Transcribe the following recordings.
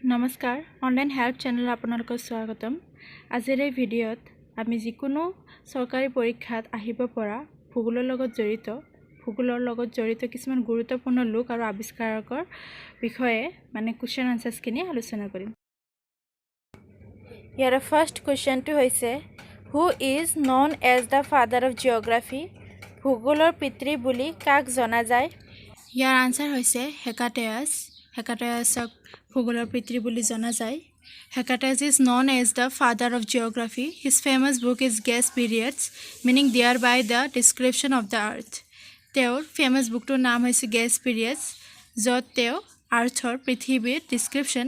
নমস্কাৰ online help channel আপোনালোকক স্বাগতম আজিৰ এই ভিডিঅ'ত আমি যিকোনো চৰকাৰী পৰীক্ষাত আহিব পৰা ভূগোলৰ লগত জড়িত কিছুমান গুৰুত্বপূৰ্ণ লোক আৰু আৱিষ্কাৰকৰ বিষয়ে কোৱেশ্চন আনসাৰ্ছখিনি আলোচনা কৰিম ইয়াৰ ফাৰ্ষ্ট কোৱেশ্চনটো হৈছে who is known as the father of geography ভূগোলৰ পিতৃ বুলি কাক জনা যায় ইয়াৰ আনসাৰ হৈছে হেকাটেয়াছক ভূগোলৰ পিতৃ বুলি জনা যায় Hecataeus is known as the father of geography. His famous book is Gas Periods, meaning thereby the description of the earth. তেওঁৰ famous bookটোৰ নাম হৈছে Gas Periods, য'ত তেওঁ আৰ্থৰ পৃথিৱীৰ description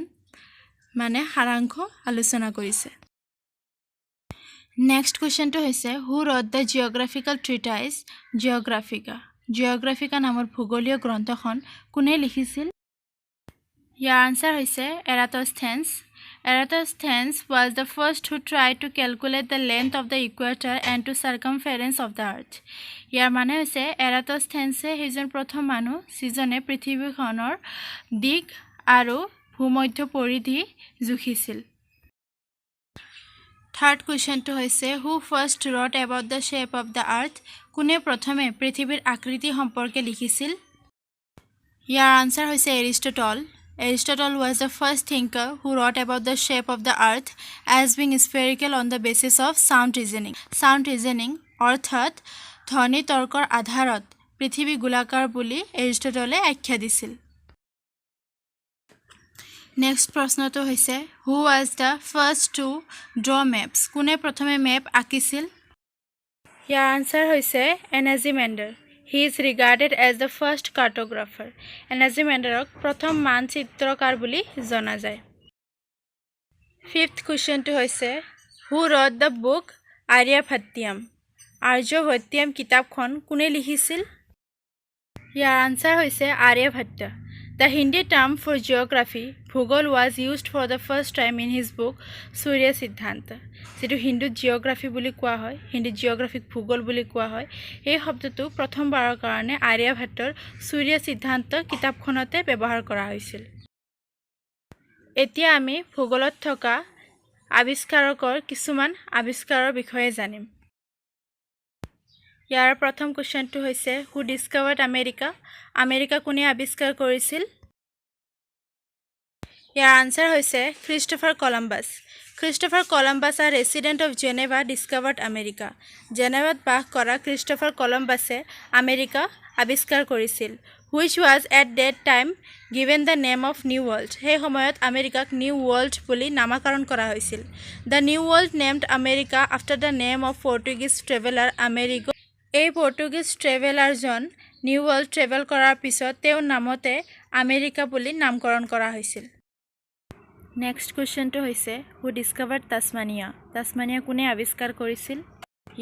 সাৰাংশ আলোচনা কৰিছে Next questionটো হৈছে Who wrote the geographical treatise Geographica? Geographica নামৰ ভূগোলীয় গ্ৰন্থখন কোনে লিখিছিল ইয়াৰ আনসাৰ হৈছে Eratosthenes. Eratosthenes was the first who tried to calculate the length of the equator and to circumference of the earth. ইয়াৰ মানে হৈছে Eratosthenes সেইজন প্ৰথম মানুহ যিজনে পৃথিৱীখনৰ দিক আৰু ভূমধ্য পৰিধি জুখিছিল Third questionটো হৈছে Who first wrote about the shape of the earth? কোনে প্ৰথমে পৃথিৱীৰ আকৃতি সম্পৰ্কে লিখিছিল ইয়াৰ আনসাৰ হৈছে Aristotle. Aristotle was the first thinker who wrote about the shape of the earth as being spherical on the basis of sound reasoning. Sound reasoning অৰ্থাৎ ধ্বনি তৰ্কৰ আধাৰত পৃথিৱী গোলাকাৰ বুলি এৰিষ্টটলে আখ্যা দিছিল Next প্ৰশ্নটো হৈছে Who was the first to draw maps? কোনে প্ৰথমে মেপ আঁকিছিল ইয়াৰ আনসাৰ হৈছে Anaximander. He is regarded as the first cartographer. Anaximanderক প্ৰথম মানচিত্ৰকাৰ বুলি জনা যায় Fifth questionটো হৈছে Who wrote the book Aryabhatiam? আৰ্যভট্টিয়াম কিতাপখন কোনে লিখিছিল ইয়াৰ আনসাৰ হৈছে Aryabhatta. The Hindi term for geography, Bhugol, was used for the first time in his book Surya Siddhanta. যেটো হিন্দুত জিওগ্ৰাফি বুলি কোৱা হয় হিন্দী জিওগ্ৰাফিক ভূগোল বুলি কোৱা হয় এই শব্দটো প্ৰথমবাৰৰ কাৰণে আৰ্যভট্টৰ সূৰ্য সিদ্ধান্ত কিতাপখনতে ব্যৱহাৰ কৰা হৈছিল এতিয়া আমি ভূগোলত থকা আৱিষ্কাৰকৰ কিছুমান আৱিষ্কাৰৰ বিষয়ে জানিম ইয়াৰ প্ৰথম কোৱেশ্চনটো হৈছে Who discovered America? আমেৰিকা কোনে আৱিষ্কাৰ কৰিছিল ইয়াৰ আনসাৰ হৈছে Christopher Columbus. Christopher Columbus, a resident of Geneva, discovered America. জেনেভাত বাস কৰা Christopher Columbusে আমেৰিকা আৱিষ্কাৰ কৰিছিল which was at that time given the name of New World. সেই সময়ত আমেৰিকাক New World বুলি নামকৰণ কৰা হৈছিল The New World named America after the name of Portuguese traveler Amerigo. এই পৰ্তুগীজ ট্ৰেভেলাৰজন নিউ ৱৰ্ল্ড ট্ৰেভেল কৰাৰ পিছত তেওঁৰ নামতে আমেৰিকা বুলি নামকৰণ কৰা হৈছিল Next questionটো হৈছে Who discovered Tasmania? Tasmania কোনে আৱিষ্কাৰ কৰিছিল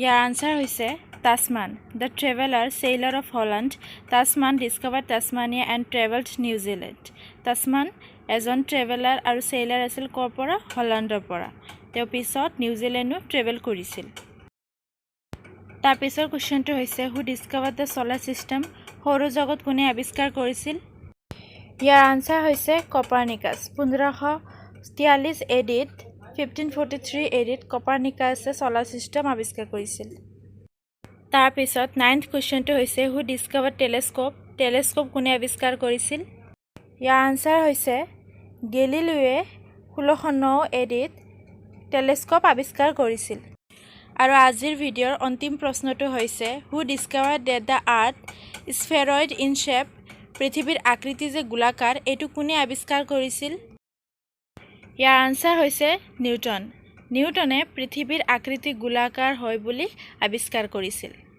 ইয়াৰ আনসাৰ হৈছে Tasman. The traveler sailor of Holland, Tasman discovered Tasmania and traveled New Zealand. Tasman এজন ট্ৰেভেলাৰ আৰু sailor আছিল ক'ৰ পৰা হল্যাণ্ডৰ পৰা তেওঁ পিছত নিউজিলেণ্ডো ট্ৰেভেল কৰিছিল তাৰ পিছৰ কোৱেশ্চনটো হৈছে Who discovered the solar system? সৌৰজগত কোনে আৱিষ্কাৰ কৰিছিল ইয়াৰ আনসাৰ হৈছে Copernicus. 1543 edit 1543 edit Copernicusে solar system আৱিষ্কাৰ কৰিছিল তাৰ পিছত 9th কোৱেশ্চনটো হৈছে Who discovered telescope? telescope কোনে আৱিষ্কাৰ কৰিছিল ইয়াৰ আনসাৰ হৈছে Galileoৱে 1609 এডিত telescope আৱিষ্কাৰ কৰিছিল আৰু আজিৰ ভিডিঅ'ৰ অন্তিম প্ৰশ্নটো হৈছে Who discovered that the earth is spheroid in shape? পৃথিৱীৰ আকৃতি যে গোলাকাৰ এটো কোনে আৱিষ্কাৰ কৰিছিল ইয়াৰ আনসাৰ হৈছে নিউটন. নিউটনে পৃথিৱীৰ আকৃতি গোলাকাৰ হয় বুলি আৱিষ্কাৰ কৰিছিল